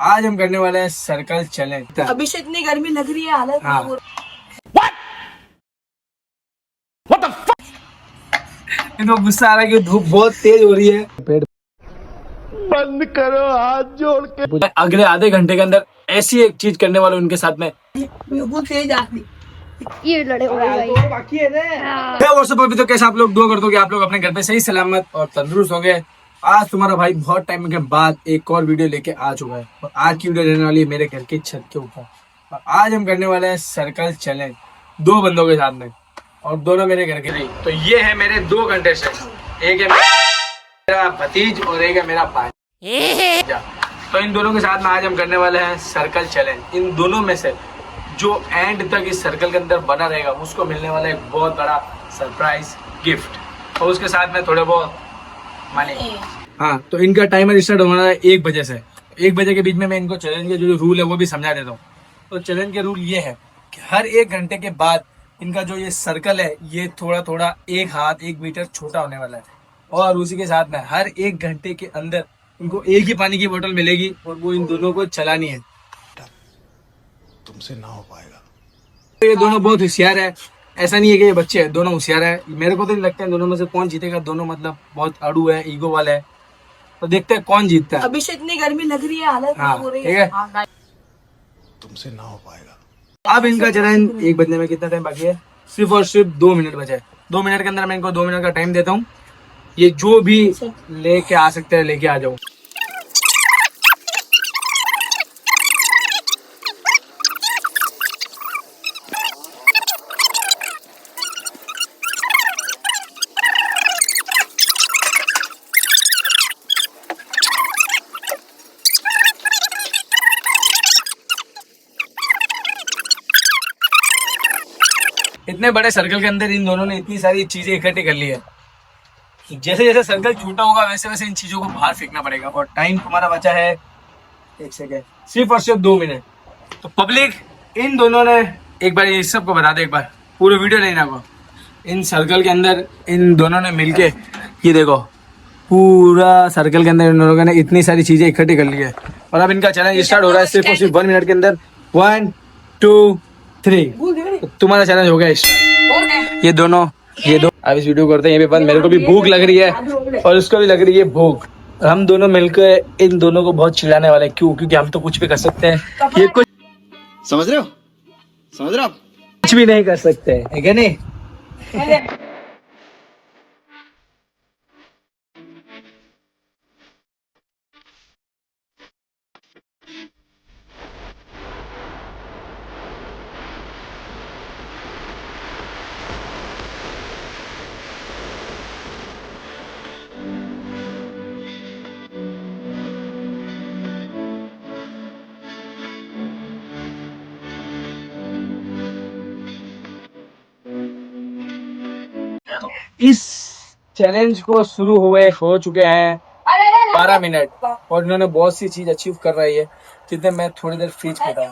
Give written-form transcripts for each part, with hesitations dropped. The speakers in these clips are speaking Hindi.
आज हम करने वाले हैं सर्कल चैलेंज। अभी से इतनी गर्मी लग रही है, हालत हाँ। खराब हो इनको गुस्सा आ रहा है कि धूप बहुत तेज हो रही है। पेट बंद करो हाथ जोड़ के। अगले आधे घंटे के अंदर ऐसी एक चीज करने वाले उनके साथ में। बिल्कुल तेज आ रही। ये लड़े हो गए भाई। बाकी है ना। अभी तो कैसे आप लोग दुआ कर दो कि आप लोग अपने घर पे सही सलामत और तंदुरुस्त हो गए। आज तुम्हारा भाई बहुत टाइम के बाद एक और वीडियो लेके आ चुका है और आज की वीडियो रहने वाली है मेरे घर की छत के ऊपर। और आज हम करने वाले हैं सर्कल चैलेंज 2 बंदों के साथ में, और दोनों मेरे घर के नहीं। तो ये है मेरे 2 कंटेस्टेंट, एक है मेरा भतीज और एक है मेरा भाई। तो इन दोनों के साथ में आज हम करने वाले हैं सर्कल चैलेंज। इन दोनों में से जो एंड तक इस सर्कल के अंदर बना रहेगा उसको मिलने वाला एक बहुत बड़ा सरप्राइज गिफ्ट, और उसके साथ में थोड़े बहुत मनी। हाँ, तो इनका टाइमर स्टार्ट होना है 1 बजे से। 1 बजे के बीच में मैं इनको चैलेंज के जो रूल है वो भी समझा देता हूँ। तो चैलेंज के रूल ये है कि हर 1 घंटे के बाद इनका जो ये सर्कल है ये थोड़ा थोड़ा 1 हाथ 1 मीटर छोटा होने वाला है, और उसी के साथ में हर 1 घंटे के अंदर इनको एक ही पानी की बोतल मिलेगी और वो इन दोनों को चलानी है। तुमसे ना हो पाएगा। तो ये दोनों बहुत होशियार है, ऐसा नहीं है कि ये बच्चे हैं, दोनों होशियार है। मेरे को तो नहीं लगता है दोनों में से कौन जीतेगा। दोनों मतलब बहुत अड़ू है, ईगो वाला है। तो देखते हैं कौन जीतता है। अभी से इतनी गर्मी लग रही है, हालत हाँ, खराब हो रही ठीक है। है। तुमसे ना हो पाएगा। अब इनका चैलेंज 1 बजने में कितना टाइम बाकी है? सिर्फ और सिर्फ 2 मिनट बचे हैं। 2 मिनट के अंदर मैं इनको 2 मिनट का टाइम देता हूँ। ये जो भी लेके आ सकते हैं लेके आ जाओ। इतने बड़े सर्कल के अंदर इन दोनों ने इतनी सारी चीजें इकट्ठी कर ली है। जैसे जैसे सर्कल छोटा होगा वैसे वैसे इन चीजों को बाहर फेंकना पड़ेगा। और टाइम तुम्हारा बचा है 1 सेकेंड, सिर्फ और सिर्फ 2 मिनट। तो पब्लिक, इन दोनों ने एक बार इस सबको बता दे, एक बार पूरे वीडियो नहीं ना को। इन सर्कल के अंदर इन दोनों ने मिलके, ये देखो पूरा सर्कल के अंदर इन लोगों ने इतनी सारी चीजें इकट्ठी कर ली है। और अब इनका चैलेंज स्टार्ट हो रहा है सिर्फ और सिर्फ 1 मिनट के अंदर। 1 2 3, तो तुम्हारा चैलेंज हो गया स्टार्ट। ये दो अब इस वीडियो को करते हैं ये भी बंद। मेरे को भी भूख लग रही है और उसको भी लग रही है भूख। हम दोनों मिलकर इन दोनों को बहुत चिढ़ाने वाले हैं। क्यों? क्योंकि हम तो कुछ भी कर सकते हैं, ये कुछ समझ रहे हो आप? कुछ भी नहीं कर सकते है क्या नहीं? इस चैलेंज को शुरू हुए हो चुके हैं 12 मिनट और इन्होंने बहुत सी चीज अचीव कर रही है, जितने मैं थोड़ी देर फ्रीज पे था।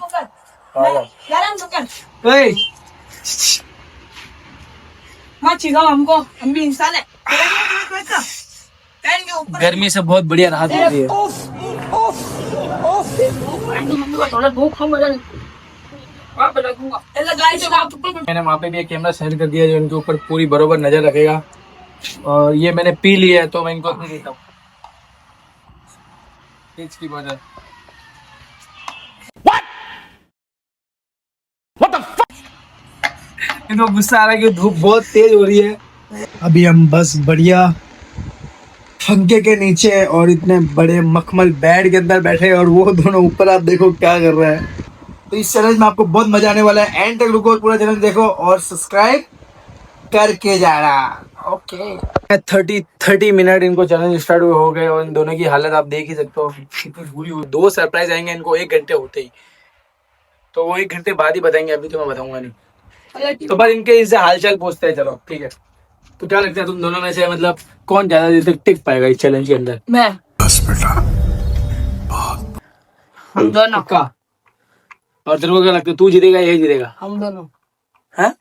हमको हम भी इंसान है। गर्मी से बहुत बढ़िया राहत मिलती है। थोड़ा भूख हम मैंने वहाँ पे भी एक कैमरा सेट कर दिया जो इनके ऊपर पूरी बरोबर नजर रखेगा। और ये मैंने पी लिया है तो मैं इनको नहीं देता हूँ की वजह। इनको गुस्सा आ रहा है कि धूप बहुत तेज हो रही है। अभी हम बस बढ़िया पंखे के नीचे और इतने बड़े मखमल बेड के अंदर बैठे और वो दोनों ऊपर, आप देखो क्या कर रहा है। तो इस चैलेंज में आपको बहुत मजा आने वाला है। एंड तक रुको और पूरा चैलेंज देखो और सब्सक्राइब करके जाना। ओके, 30 मिनट इनको चैलेंज स्टार्ट हो गए और इन दोनों की हालत आप देख ही सकते हो कितनी बुरी हुई। 2 सरप्राइज आएंगे इनको 1 घंटे होते ही, तो वो 1 घंटे बाद ही बताएंगे, अभी तो मैं बताऊंगा नहीं। तो बस इनके इनसे हालचाल पूछते हैं, चलो ठीक है। तो क्या लगता है तुम दोनों में से मतलब कौन ज्यादा देर तक टिक पाएगा इस चैलेंज के अंदर? मैं। बस बेटा, हम दोनों। पक्का? और तेरे को क्या लगता है तू जीतेगा ये जीतेगा? हम दोनों। हैं?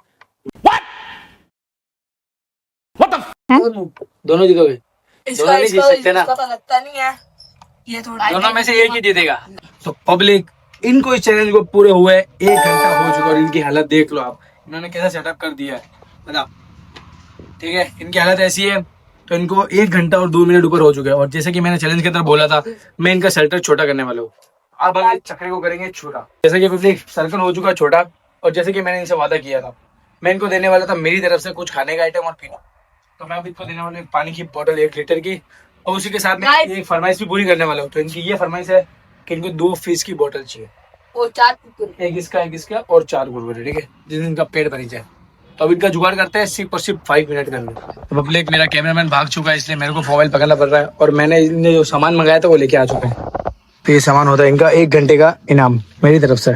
दोनों। दोनों जीतोगे? दोनों नहीं जीत सकते ना। इसका तो लगता नहीं है। ये थोड़ा दोनों में से एक ही जीतेगा। तो पब्लिक, इनको इस चैलेंज को पूरे हुए 1 घंटा हो चुका और इनकी हालत देख लो आप, इन्होंने कैसा सेटअप कर दिया है बता। ठीक है, इनकी हालत ऐसी है। तो इनको 1 घंटा और 2 मिनट ऊपर हो चुके हैं और जैसे कि मैंने चैलेंज के अंदर बोला था, मैं इनका सर्कल छोटा करने वाला हूँ। अब हम इस चक्रे को करेंगे छोटा। जैसे कि पब्लिक, सर्कल हो चुका है छोटा और जैसे कि मैंने इनसे वादा किया था, मैं इनको देने वाला था मेरी तरफ से कुछ खाने का आइटम और पीना। तो मैं अब इनको देने वाला हूँ एक पानी की बोतल 1 लीटर की, और उसी के साथ में एक फरमाइश भी पूरी करने वाला हूँ। तो इनकी ये फरमाइश है कि इनको 2 फिश की बोतल चाहिए, वो 4 कुकुर। एक इसका और 4 कुरकुरे, ठीक है, जिससे इनका पेट भरी जाए। तो अब इनका जुगाड़ करते हैं सिर्फ और सिर्फ 5 मिनट के अंदर। तो पब्लिक, मेरा कैमरामैन भाग चुका है, इसलिए मेरे को मोबाइल पकड़ना पड़ रहा है और मैंने इन्हें जो सामान मंगाया था वो लेके आ चुके हैं। तो ये सामान होता है इनका 1 घंटे का इनाम मेरी तरफ से।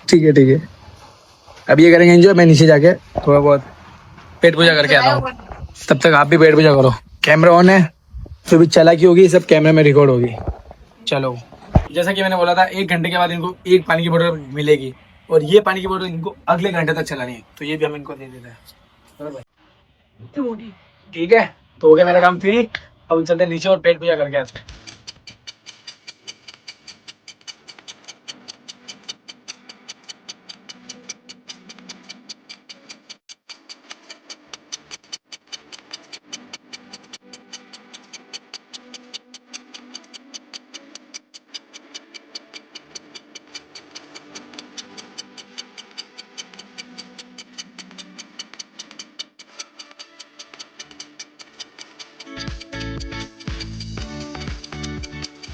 ठीक है ठीक है, अब ये करेंगे एंजॉय, मैं नीचे जाके थोड़ा बहुत पेट पूजा करके आता हूँ। तब तक आप भी पेट पूजा करो। कैमरा ऑन है, जो भी चालाकी होगी सब कैमरे में रिकॉर्ड होगी। चलो, जैसा कि मैंने बोला था 1 घंटे के बाद इनको एक पानी की बोतल मिलेगी और ये पानी की बोतल इनको अगले घंटे तक चलानी है। तो ये भी हम इनको दे देते हैं। चलो भाई, ठीक है, तो हो गया मेरा काम फ्री। अब हम चलते हैं नीचे और पेट पूजा करके आते हैं।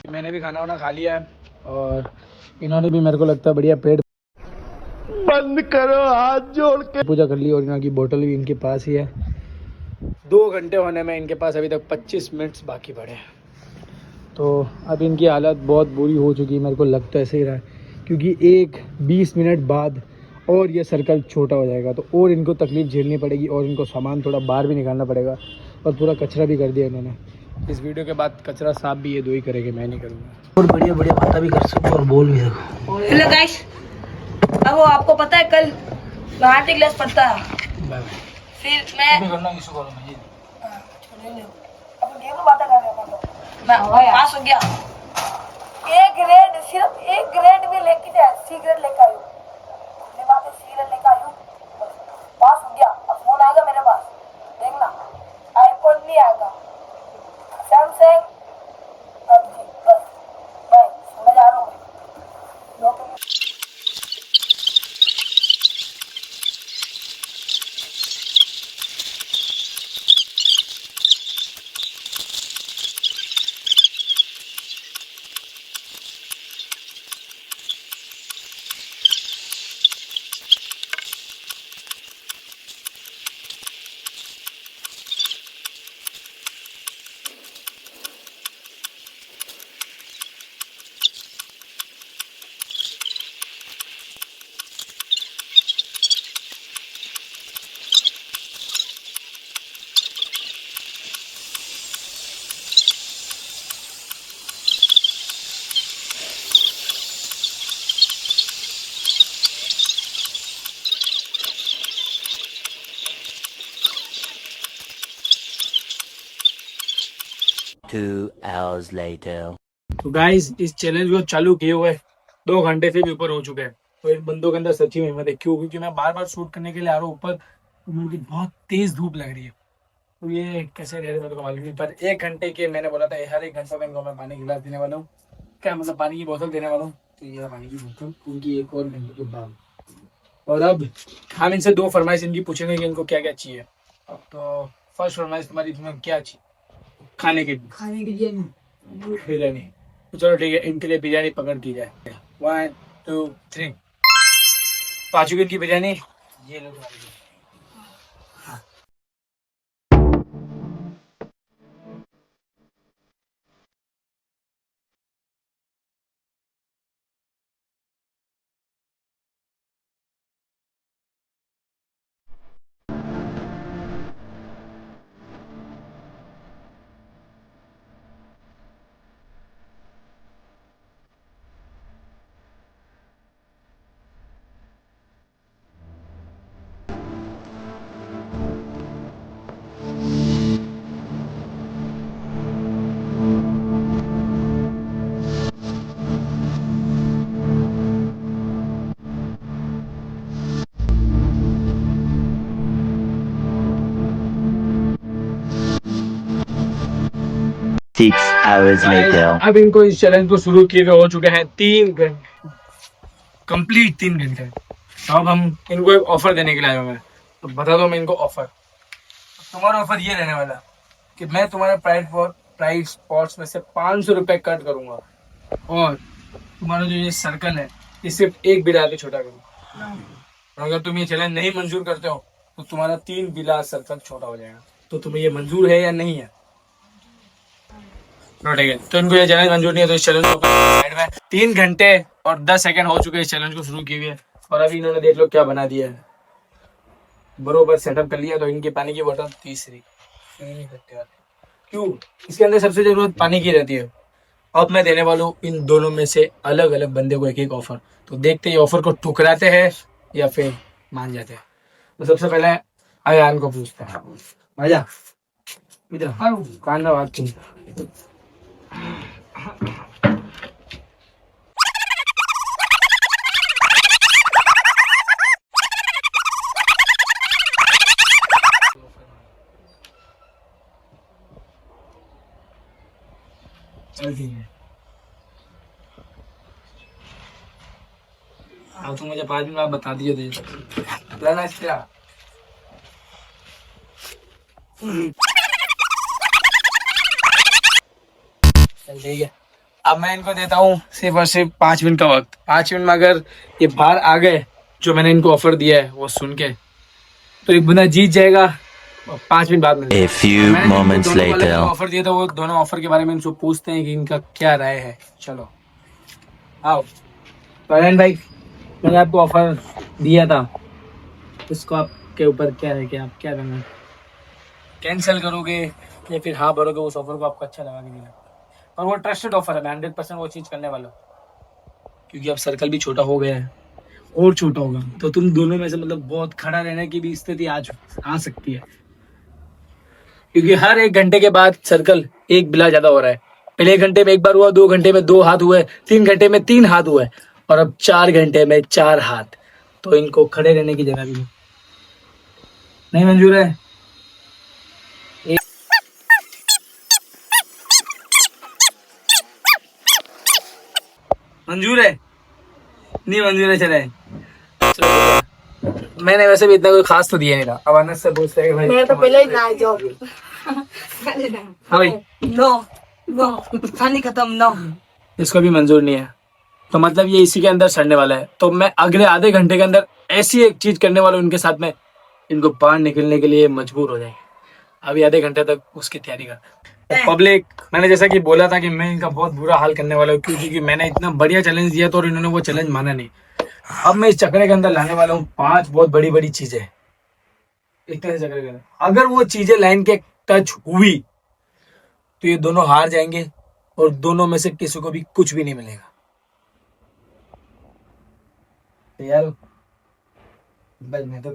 मैंने भी खाना वाना खा लिया है और इन्होंने भी, मेरे को लगता है, बढ़िया पेट बंद करो हाथ जोड़ के। पूजा कर ली और यहाँ की बोतल भी इनके पास ही है। 2 घंटे होने में इनके पास अभी तक 25 मिनट्स बाकी पड़े हैं। तो अब इनकी हालत बहुत बुरी हो चुकी है, मेरे को लगता है ऐसे ही रहा है, क्योंकि 20 मिनट बाद और ये सर्कल छोटा हो जाएगा तो और इनको तकलीफ़ झेलनी पड़ेगी और इनको सामान थोड़ा बाहर भी निकालना पड़ेगा और पूरा कचरा भी कर दिया इन्होंने। इस वीडियो के बाद कचरा साफ भी ये 2 ही करेंगे, मैं नहीं करूँगा। और बढ़िया बढ़िया बातें भी कर सकते और बोल भी सको। हेलो गाइस, अब वो आपको पता है कल मैं आर्ट क्लास पढ़ता है, फिर मैं अपन गेम में बात कर रहे हैं अपन लोग। मैं पास हो गया, एक ग्रेड, सिर्फ एक ग्रेड भी लेके जाए, सी ग्रेड लेकर आयु, अपनी बात है, सी ग्रेड लेकर आयु, पास हो गया। अब फोन आएगा मेरे पास, देखना, आईफोन नहीं आएगा, सैमसंग, अब जी बस बाय, मैं जा रहा हूँ। Two hours later. तो गाइस, इस चैलेंज को चालू किए हुए 2 घंटे से भी ऊपर हो चुके हैं। तो इन बंदों के अंदर सच्ची में हिम्मत है। क्यों? क्योंकि मैं बार बार शूट करने के लिए आ रहा हूँ ऊपर, तो मुझे बहुत तेज धूप लग रही है। तो ये कैसे रह रहे मेरे को मालूम नहीं, पर 1 घंटे के मैंने बोला था हर 1 घंटे में इनको मैं पानी गिलास देने वाला हूँ, क्या मतलब पानी की बोतल देने वाला हूँ। तो ये पानी की बोतल उनकी 1 और घंटे के बाद। और अब हम इनसे 2 फरमाइश इनकी पूछेंगे कि इनको क्या क्या चाहिए। तो फर्स्ट फरमाइश तुम्हारी, तुम्हें क्या चाहिए खाने के लिए? खाने के लिए बिरयानी। तो चलो ठीक है, इनके लिए बिरयानी पकड़ दी जाए। 1 2 3, पाँचों की बिरयानी ये लो। 6 hours later. अब इनको इस चैलेंज को शुरू किए हुए हो चुके हैं 3 घंटे, कंप्लीट 3 घंटे। तो अब हम इनको एक ऑफर देने के लिए आए हुए हैं। तो बता दो मैं इनको ऑफर, तुम्हारा ऑफर ये रहने वाला कि मैं तुम्हारे प्राइस स्पॉट्स में से 500 रुपए कट करूंगा और तुम्हारा जो ये सर्कल है ये सिर्फ एक बिला के छोटा करूंगा। और अगर तुम ये चैलेंज नहीं मंजूर करते हो तो तुम्हारा 3 बिला सर्कल छोटा हो जाएगा। तो तुम्हें ये मंजूर है या नहीं है? ठीक है, तो इनको ये चैलेंज मंजूर नहीं है तो इस चैलेंज को साइड में। 3 घंटे और 10 सेकंड हो चुके हैं इस चैलेंज को शुरू किए हुए और अभी इन्होंने देख लो क्या बना दिया है, बरोबर सेटअप कर लिया। तो इनकी पानी की बोतल तीसरी क्यों, इसके अंदर सबसे जरूरत पानी की रहती है। अब मैं देने वाला हूँ इन दोनों में से अलग अलग बंदे को एक एक ऑफर। तो देखते हैं ऑफर को ठुकराते हैं या फिर मान जाते हैं। तो सबसे पहले अयान को पूछते हैं। मजा इधर कान ना बात की। चल ठीक है, अब तुम मुझे 5 मिनट बाद बता दिए तो लेना क्या। चल ठीक है, अब मैं इनको देता हूँ सिर्फ और सिर्फ 5 मिनट का वक्त। 5 मिनट में अगर ये बाहर आ गए जो मैंने इनको ऑफर दिया है वो सुन के, तो एक बंदा जीत जाएगा। 5 मिनट बाद में A few moments later. Offer दिया था वो दोनों ऑफर के बारे में इनसे पूछते हैं कि इनका क्या राय है। चलो आओ। तो अयन भाई, मैंने आपको ऑफर दिया था, इसको आपके ऊपर क्या है कि आप क्या करना, कैंसिल करोगे या फिर हाँ भरोगे उस ऑफर को? आपको अच्छा लगा कि नहीं लगा? और वो ट्रस्टेड ऑफर है, मैं 100% वो चीज़ करने वाला हूँ क्योंकि अब सर्कल भी छोटा हो गया है और छोटा होगा तो तुम दोनों में से मतलब बहुत खड़ा रहने की भी स्थिति आ सकती है क्योंकि हर 1 घंटे के बाद सर्कल एक बिला ज्यादा हो रहा है। पहले 1 घंटे में एक बार हुआ, 2 घंटे में 2 हाथ हुए, 3 घंटे में 3 हाथ हुए और अब 4 घंटे में 4 हाथ। तो इनको खड़े रहने की जगह भी नहीं मंजूर है। मंजूर है? नहीं मंजूर है। चले मैंने वैसे भी इतना कोई खास तो दिया नहीं था। अब अनस से पूछते हैं भाई, मैं तो पहले ही ना जो हाँ भाई नो नो पानी खत्म नो। इसको भी मंजूर नहीं है तो मतलब ये इसी के अंदर सड़ने वाला है। तो मैं अगले आधे घंटे के अंदर ऐसी एक चीज करने वाला हूँ उनके साथ में, इनको बाहर निकलने के लिए मजबूर हो जाएंगे। अभी आधे घंटे तक उसकी तैयारी कर। पब्लिक, मैंने जैसा कि बोला था कि मैं इनका बहुत बुरा हाल करने वाला हूँ क्योंकि मैंने इतना बढ़िया चैलेंज दिया था और इन्होंने वो चैलेंज माना नहीं। अब मैं इस चक्रे के अंदर लाने वाला हूँ 5 बहुत बड़ी बड़ी चीजें। इतने चक्रे के अंदर अगर वो चीजें लाइन के टच हुई तो ये दोनों हार जाएंगे और दोनों में से किसी को भी कुछ भी नहीं मिलेगा। यार बस मैं तो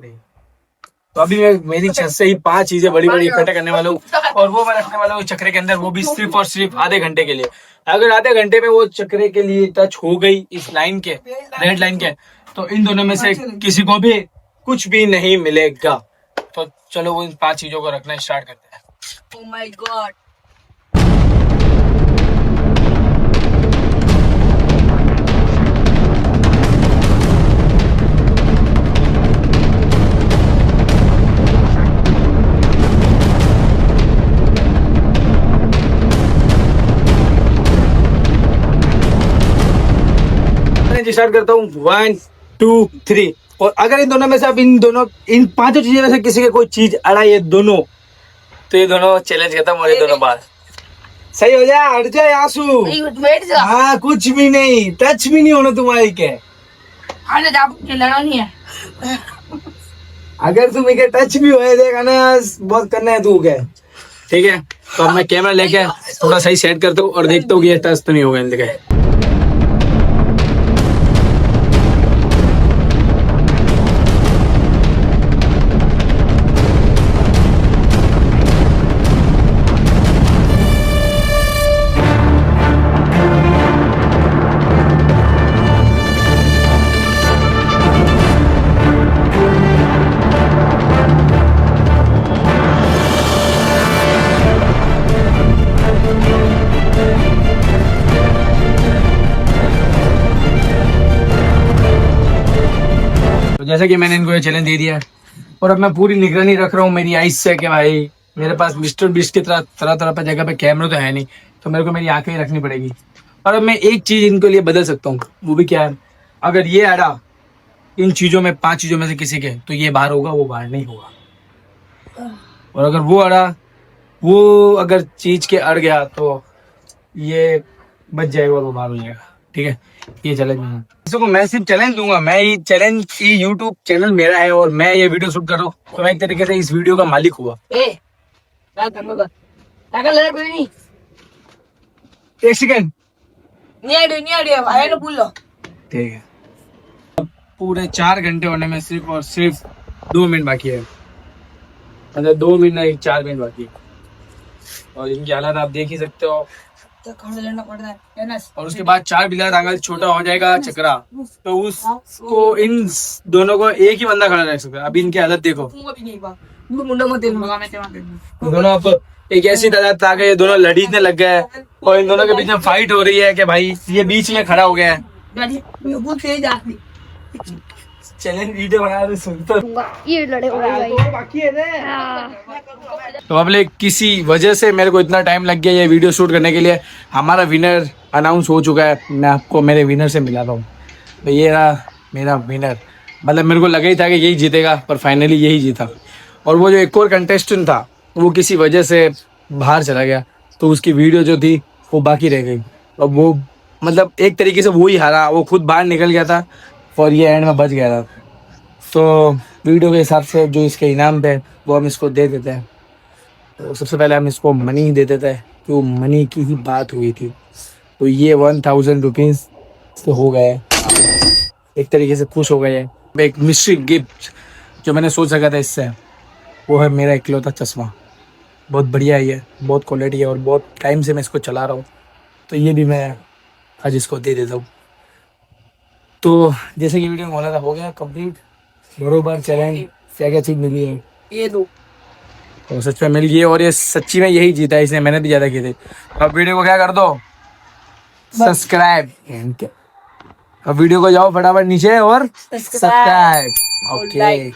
अभी मैं मेरी छत से ही 5 चीजें बड़ी बड़ी इकट्ठा करने वाला हूँ और वो मैं रखने वाला हूँ चक्रे के अंदर, वो भी सिर्फ और सिर्फ आधे घंटे के लिए। अगर आधे घंटे में वो चक्रे के लिए टच हो गई इस लाइन के, रेड लाइन के, तो इन दोनों में से किसी को भी कुछ भी नहीं मिलेगा। तो चलो वो इन 5 चीजों को रखना स्टार्ट करते हैं। Oh my God. स्टार्ट करता हूँ 1 2 3। और अगर इन दोनों में से अब इन 5 चीजों में से किसी के कोई चीज अड़ा ये दोनों, तो ये दोनों चैलेंज खत्म और ये दोनों बात सही हो जाए। हट जाए आंसू। बैठ जा। हाँ कुछ भी नहीं, टच भी नहीं होना तुम्हारी के। आने जा, आपके लड़ा नहीं है। अगर तुम एक टच भी होए देगा ना, बहुत करना है तू के। ठीक है, तो अब मैं कैमरा लेके थोड़ा सही सेट करता हूँ और देखता हूँ कि ये टच तो नहीं होगा इनके। तो जैसे कि मैंने इनको ये चैलेंज दे दिया है और अब मैं पूरी निगरानी रख रहा हूँ मेरी आइस से कि भाई मेरे पास मिस्टर बीस्ट की तरह तरह तरह पर जगह पे कैमरा तो है नहीं, तो मेरे को मेरी आंखें ही रखनी पड़ेगी। और अब मैं एक चीज इनके लिए बदल सकता हूँ, वो भी क्या है, अगर ये अड़ा इन चीजों में 5 चीजों में से किसी के, तो ये बाहर होगा, वो बाहर नहीं होगा। और अगर वो अड़ा, वो अगर चीज के अड़ गया तो ये बच जाएगा और वो बाहर हो जाएगा। ठीक है, ये चैलेंज है। किसी को मैं सिर्फ चैलेंज दूंगा, मैं ये चैलेंज, ये यूट्यूब चैनल मेरा है और मैं ये वीडियो शूट कर रहा हूँ, तो मैं एक तरीके से इस वीडियो का मालिक हुआ। एक सेकंड, ठीक है। अब पूरे 4 घंटे होने में सिर्फ और सिर्फ 2 मिनट बाकी है, मतलब 2 मिनट नहीं 4 मिनट बाकी है। और इनकी हालत आप देख ही सकते हो। और उसके बाद 4 बिला टांगल छोटा हो जाएगा चक्रा, तो उसको इन दोनों को एक ही बंदा खड़ा रख सकता है। अभी इनकी हालत देखो, दोनों अब एक ऐसी तादाद आ गई है, दोनों लड़ीने लग गए हैं और इन दोनों के बीच में फाइट हो रही है कि भाई ये बीच में खड़ा हो गया है। चैलेंज वीडियो बना रहे सुनते ये लड़े हो गए भाई। हाँ। तो अब ले किसी वजह से मेरे को इतना टाइम लग गया ये वीडियो शूट करने के लिए। हमारा विनर अनाउंस हो चुका है, मैं आपको मेरे विनर से मिला रहा हूँ। तो ये रहा मेरा विनर, मतलब मेरे को लगा ही था कि यही जीतेगा, पर फाइनली यही जीता। और वो जो एक और कंटेस्टेंट था वो किसी वजह से बाहर चला गया, तो उसकी वीडियो जो थी वो बाकी रह गई। और वो मतलब एक तरीके से वो ही हारा, वो खुद बाहर निकल गया था और ये एंड में बच गया था। तो वीडियो के हिसाब से जो इसके इनाम पे वो हम इसको दे देते हैं। तो सबसे पहले हम इसको मनी ही दे देते हैं, तो मनी की ही बात हुई थी। तो ये 1000 रुपीज़ तो हो गए, एक तरीके से खुश हो गए हैं। एक मिस्ट्री गिफ्ट जो मैंने सोच सका था इससे, वो है मेरा इकलौता चश्मा। बहुत बढ़िया है ये, बहुत क्वालिटी है और बहुत टाइम से मैं इसको चला रहा हूँ, तो ये भी मैं आज इसको दे देता हूँ। तो जैसे कि वीडियो में बोला था, हो गया कंप्लीट बरोबर चैलेंज। क्या क्या चीज़ मिली है ये दो, तो सच में मिल गई है और ये सच्ची में यही जीता है, इसने मेहनत भी ज़्यादा की थी। अब वीडियो को क्या कर दो, सब्सक्राइब। अब वीडियो को जाओ फटाफट नीचे और सब्सक्राइब। ओके।